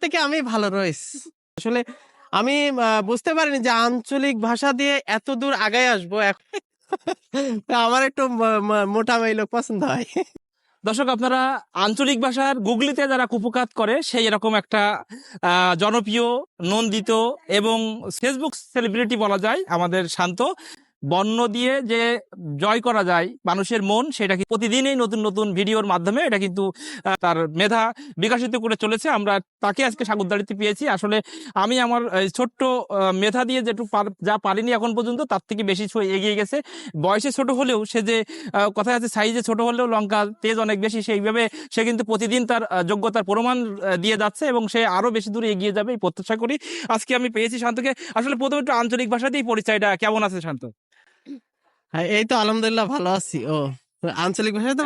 থেকে আমি ভালো রয়েছি আসলে। আমি বুঝতে পারিনি যে আঞ্চলিক ভাষা দিয়ে এত দূর আগায় আসবো আমার একটু মোটা মেয়ে লোক পছন্দ হয়। দর্শক, আপনারা আঞ্চলিক ভাষার গুগলিতে যারা কুপকাত করে সেই এরকম একটা জনপ্রিয়, নন্দিত এবং ফেসবুক সেলিব্রিটি বলা যায় আমাদের শান্ত। বর্ণ দিয়ে যে জয় করা যায় মানুষের মন, সেটা কি প্রতিদিনই নতুন নতুন ভিডিওর মাধ্যমে এটা কিন্তু তার মেধা বিকাশিত করে চলেছে। আমরা তাকে আজকে সাগরদাড়িতে পেয়েছি। আসলে আমি আমার ছোট্ট মেধা দিয়ে যেটুকু যা পারিনি এখন পর্যন্ত, তার থেকে বেশি এগিয়ে গেছে। বয়সে ছোট হলেও সে যে কথায় আছে সাইজে ছোট হলেও লঙ্কা তেজ অনেক বেশি, সেইভাবে সে কিন্তু প্রতিদিন তার যোগ্যতার প্রমাণ দিয়ে যাচ্ছে এবং সে আরো বেশি দূরে এগিয়ে যাবে এই প্রত্যাশা করি। আজকে আমি পেয়েছি শান্তকে। আসলে প্রথমে একটু আঞ্চলিক ভাষা দিয়ে পরিচয়টা, কেমন আছে শান্ত? হ্যাঁ, এই তো আলহামদুলিল্লাহ ভালো আছি। আঞ্চলিক ভাষায় তো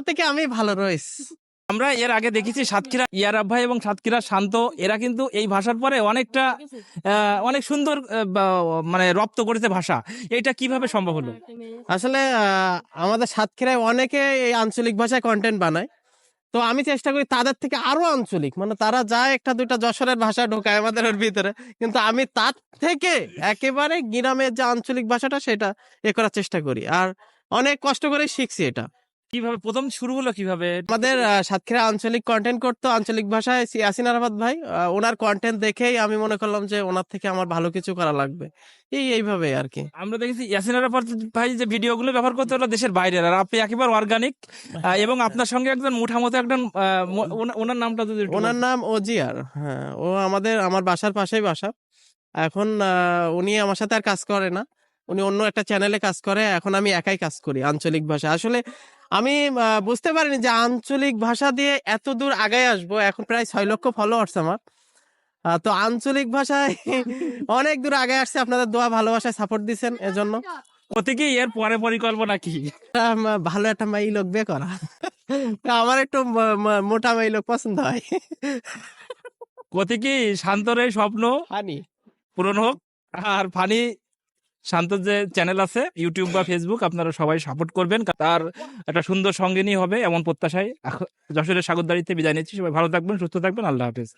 থেকে আমি ভালো রয়েছি। আমরা এর আগে দেখেছি সাতক্ষীরা ইয়ারাব ভাই এবং সাতক্ষীরা শান্ত, এরা কিন্তু এই ভাষার পরে অনেকটা অনেক সুন্দর মানে রপ্ত করেছে ভাষা। এটা কিভাবে সম্ভব হলো? আসলে আমাদের সাতক্ষীরায় অনেকে এই আঞ্চলিক ভাষায় কন্টেন্ট বানায়, তো আমি চেষ্টা করি তাদের থেকে আরো আঞ্চলিক, মানে তারা যায় একটা দুইটা যশোরের ভাষা ঢোকায় আমাদের ওর ভিতরে, কিন্তু আমি তার থেকে একেবারে গ্রামের যে আঞ্চলিক ভাষাটা সেটা করার চেষ্টা করি, আর অনেক কষ্ট করে শিখছি এটা। কিভাবে প্রথম শুরু হলো কিভাবে? আমাদের সাতক্ষীরা আঞ্চলিক কন্টেন্ট করতো আঞ্চলিক ভাষায় ইয়াসিন আরাফাত ভাই, ওনার কন্টেন্ট দেখেই আমি মনে করলাম যে ওনার থেকে আমার ভালো কিছু করা লাগবে, এইভাবে আর কি। আমরা দেখেছি ইয়াসিন আরাফাত ভাই যে ভিডিওগুলো ব্যবহার করতে হলো দেশের বাইরের, আর আপনি একেবারে অর্গানিক এবং আপনার সঙ্গে একজন মুঠামতো একজন ওনার নামটা যদি ওনার নাম ওজিয়ার। হ্যাঁ, ও আমার বাসার পাশেই বাসা। এখন উনি আমার সাথে আর কাজ করে না, উনি অন্য একটা চ্যানেলে কাজ করে। এখন আমি একাই কাজ করি আঞ্চলিক ভাষা। আসলে আমি বুঝতে পারিনি যে আঞ্চলিক ভাষা দিয়ে এত দূর আগায় আসবো। এখন প্রায় 6 লক্ষ ফলোয়ার্স আমার। তো আঞ্চলিক ভাষায় অনেক দূর আগে আসছে, আপনাদের দোয়া ভালোবাসায় সাপোর্ট দিচ্ছেন, এজন্য। ওদিকে এর পরে পরিকল্পনা কি? ভালো একটা মেয়ে লোক বিয়ে করা। আমার একটু মোটা মেয়ে লোক পছন্দ হয়। ওদিকে শান্তর এই স্বপ্ন হানি পূরণ হোক। আর ফানি শান্তর যে চ্যানেল আছে ইউটিউব বা ফেসবুক, আপনারা সবাই সাপোর্ট করবেন, তার একটা সুন্দর সঙ্গিনী হবে এমন প্রত্যাশায় যশোরের সাগরদাড়িতে বিদায় নিচ্ছি। সবাই ভালো থাকবেন, সুস্থ থাকবেন, আল্লাহ হাফেজ।